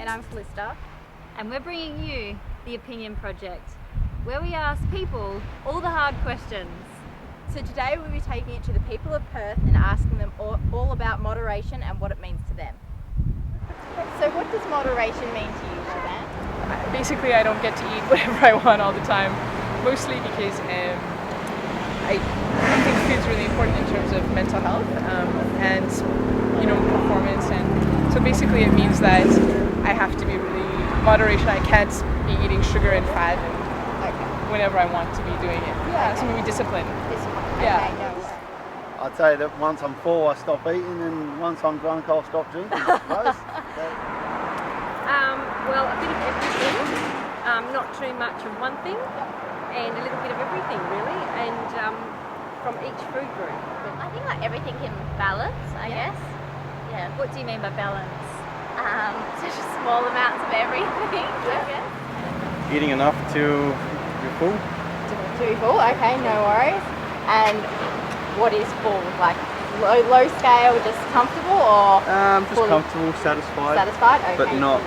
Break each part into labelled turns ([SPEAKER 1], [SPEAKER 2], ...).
[SPEAKER 1] And I'm Felicita.
[SPEAKER 2] And we're bringing you The Opinion Project, where we ask people all the hard questions.
[SPEAKER 1] So today we'll be taking it to the people of Perth and asking them all about moderation and what it means to them. So what does moderation mean to you, Siobhan?
[SPEAKER 3] Basically, I don't get to eat whatever I want all the time, mostly because I think food's really important in terms of mental health and performance. And so basically it means that I have to be really moderation. I can't be eating sugar and fat whenever I want to be doing it. Yeah, so maybe discipline. Yeah.
[SPEAKER 1] Okay, no worries.
[SPEAKER 4] I'd say that once I'm full, I stop eating, and once I'm drunk, I'll stop drinking, I suppose.
[SPEAKER 5] Well, a bit of everything, not too much of one thing, and a little bit of everything really, and from each food group.
[SPEAKER 6] I think like everything in balance, I guess. Yeah.
[SPEAKER 2] What do you mean by balance?
[SPEAKER 6] So just small amounts of everything, I guess.
[SPEAKER 7] Eating enough to be full.
[SPEAKER 1] To be full, okay, no worries. And what is full? Like low scale, just comfortable, or
[SPEAKER 7] Just
[SPEAKER 1] full,
[SPEAKER 7] comfortable, satisfied.
[SPEAKER 1] satisfied? Okay.
[SPEAKER 7] But not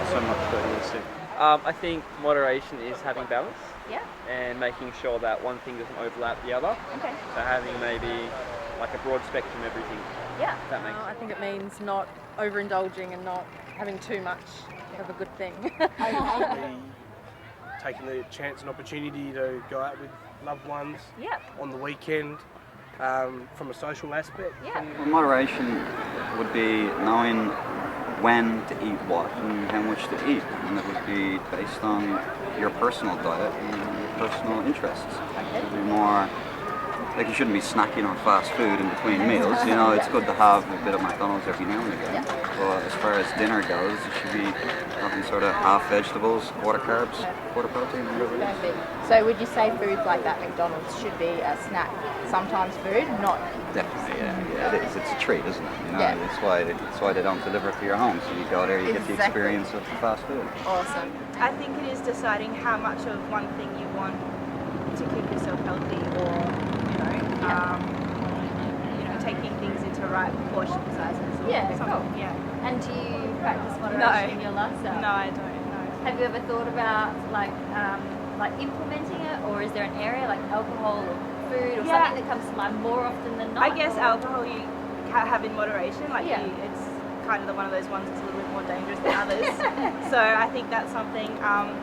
[SPEAKER 7] so much that you're sick.
[SPEAKER 8] I think moderation is having balance.
[SPEAKER 1] Yeah.
[SPEAKER 8] And making sure that one thing doesn't overlap the other.
[SPEAKER 1] Okay.
[SPEAKER 8] So having maybe like a broad spectrum of everything.
[SPEAKER 1] Yeah.
[SPEAKER 8] If that makes
[SPEAKER 3] I
[SPEAKER 8] sense.
[SPEAKER 3] think it means not overindulging and not having too much of a good thing.
[SPEAKER 9] Taking the chance and opportunity to go out with loved ones on the weekend from a social aspect.
[SPEAKER 1] Yeah.
[SPEAKER 10] Well, moderation would be knowing when to eat what and how much to eat, and it would be based on your personal diet and your personal interests. It would be more like you shouldn't be snacking on fast food in between meals. You know, it's good to have a bit of McDonald's every now and again. But as far as dinner goes, it should be having sort of half vegetables, quarter carbs, quarter protein, whatever it is.
[SPEAKER 1] Perfect. So would you say foods like that McDonald's should be a snack, sometimes food, not?
[SPEAKER 10] Definitely, yeah, it is. It's a treat, isn't it? You know,
[SPEAKER 1] Yeah.
[SPEAKER 10] It's why they don't deliver to your home. So you go there, you get the experience of the fast food.
[SPEAKER 1] Awesome.
[SPEAKER 11] I think it is deciding how much of one thing you want to keep yourself healthy, or taking things into right portion sizes. Or something. Yeah.
[SPEAKER 2] And do you practice moderation in your lifestyle?
[SPEAKER 11] No, I don't. No.
[SPEAKER 2] Have you ever thought about like implementing it, or is there an area like alcohol or food or something that comes to mind more often than not?
[SPEAKER 11] I guess alcohol you have in moderation. It's kind of one of those ones that's a little bit more dangerous than others. So I think that's something,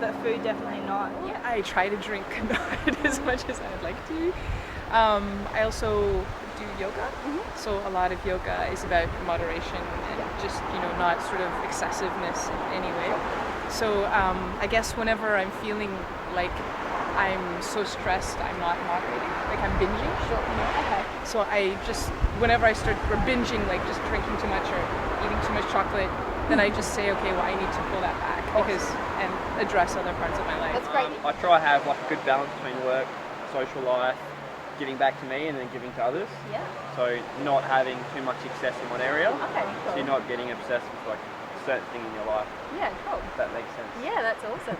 [SPEAKER 11] but food definitely not.
[SPEAKER 3] Yeah, I try to drink not as much as I'd like to. I also do yoga, so a lot of yoga is about moderation and just not sort of excessiveness in any way. So I guess whenever I'm feeling like I'm so stressed, I'm not moderating, like I'm binging. Sure. Okay. So I just, whenever I start binging, like just drinking too much or eating too much chocolate, then I just say, okay, well, I need to pull that back and address other parts of my life.
[SPEAKER 1] That's great.
[SPEAKER 8] I try to have like a good balance between work, social life, giving back to me and then giving to others.
[SPEAKER 1] Yeah.
[SPEAKER 8] So not having too much excess in one area.
[SPEAKER 1] Okay, cool.
[SPEAKER 8] So you're not getting obsessed with like a certain thing in your life.
[SPEAKER 1] Yeah, cool.
[SPEAKER 8] If that makes sense.
[SPEAKER 2] Yeah, that's awesome.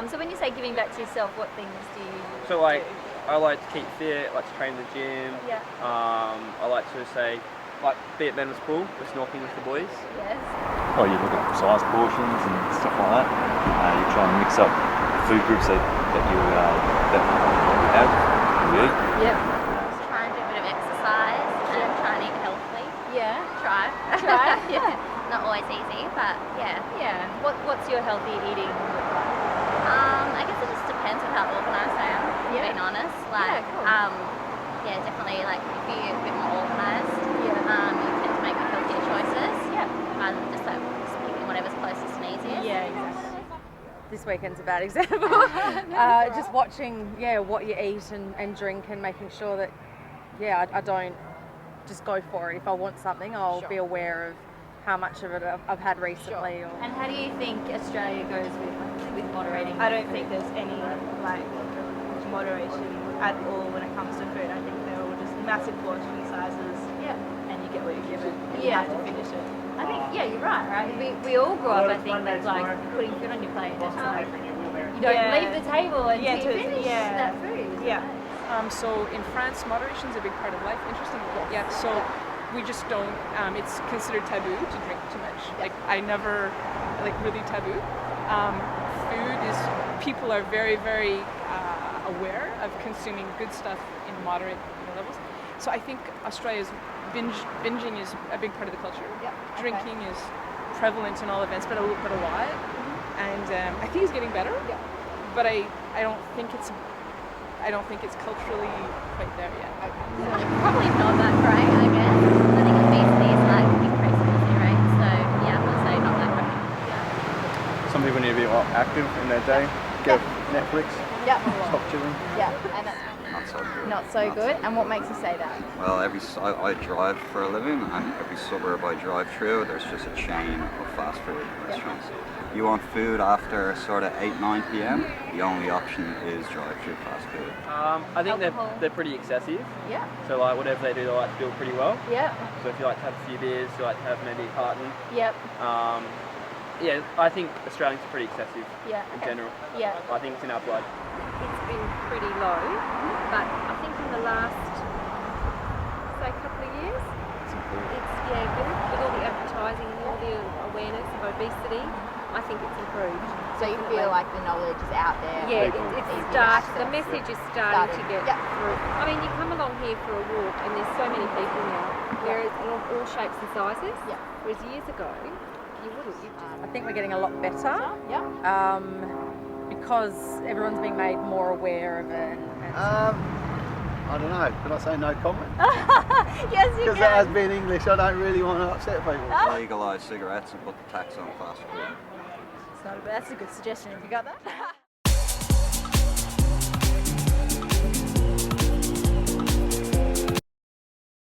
[SPEAKER 2] So when you say giving back to yourself, what things do you
[SPEAKER 8] So like, I like to keep fit, I like to train in the gym.
[SPEAKER 2] Yeah.
[SPEAKER 8] I like to say, like be at Ben's pool, we're snorkeling with the boys.
[SPEAKER 2] Yes.
[SPEAKER 12] Well, you look at size portions and stuff like that. You try and mix up food groups that you have, you eat.
[SPEAKER 2] Yep.
[SPEAKER 6] Try and do a bit of exercise and try and eat healthily.
[SPEAKER 2] Yeah.
[SPEAKER 6] Try.
[SPEAKER 2] Yeah.
[SPEAKER 6] Not always easy, but yeah.
[SPEAKER 2] Yeah. What's your healthy eating look like?
[SPEAKER 6] I guess it just depends on how organised I am, being honest. Like, definitely like if you're a bit more organised, you tend to make healthier choices. Yeah. Rather than just picking whatever's closest and easiest.
[SPEAKER 2] Yeah, exactly.
[SPEAKER 3] This weekend's a bad example. Just watching, what you eat and drink and making sure that, I don't just go for it. If I want something, I'll be aware of how much of it I've had recently.
[SPEAKER 2] Sure. And how do you think Australia goes with moderating?
[SPEAKER 11] I don't think there's any moderation at all when it comes to food. I think they're all just massive portion sizes. Yeah. And you get what you're given. And you have to finish it.
[SPEAKER 2] I think, you're right? We all grew up, I think, with putting food on your plate. You don't leave the table until you finish that food.
[SPEAKER 11] Yeah.
[SPEAKER 3] So in France, moderation is a big part of life. Interesting. Yeah. So we just don't. It's considered taboo to drink too much. Like I never, like really taboo. Food is. People are very, very aware of consuming good stuff in moderate levels. So I think Australia's binging is a big part of the culture. Drinking is prevalent in all events, but a lot. And I think it's getting better. But I don't think it's culturally quite there yet.
[SPEAKER 6] Probably not that great, I guess. I think obesity is like increasing the rate, so yeah, I would say not that great.
[SPEAKER 7] Some people need to be more active in their day. Get Netflix. Stop chilling.
[SPEAKER 1] And that's
[SPEAKER 10] Not so good.
[SPEAKER 1] not so good. And what makes you say that?
[SPEAKER 10] Well, I drive for a living, and every suburb I drive through, there's just a chain of fast food restaurants. You want food after sort of 8-9 p.m. The only option is drive-through fast food.
[SPEAKER 8] I think they're pretty excessive.
[SPEAKER 1] Yeah.
[SPEAKER 8] So like whatever they do, they like to do it pretty well.
[SPEAKER 1] Yeah.
[SPEAKER 8] So if you like to have a few beers, you like to have maybe a carton.
[SPEAKER 1] Yep.
[SPEAKER 8] Yeah, I think Australians are pretty excessive in general.
[SPEAKER 1] Yeah.
[SPEAKER 8] I think it's in our blood.
[SPEAKER 5] It's been pretty low, but I think in the last, say, couple of years, it's with all the advertising and all the awareness of obesity, I think it's improved.
[SPEAKER 1] So you feel like the knowledge is out there?
[SPEAKER 5] Yeah, the message is starting to get through. I mean, you come along here for a walk and there's so many people now, whereas in all shapes and sizes, whereas years ago, you wouldn't.
[SPEAKER 13] I think we're getting a lot better. Because everyone's being made more aware of it.
[SPEAKER 4] I don't know. Could I say no comment?
[SPEAKER 1] Yes, you
[SPEAKER 4] Because that has been English. I don't really want to upset people.
[SPEAKER 10] Legalise cigarettes and put the tax on fast food.
[SPEAKER 1] That's a good suggestion. Have you got that?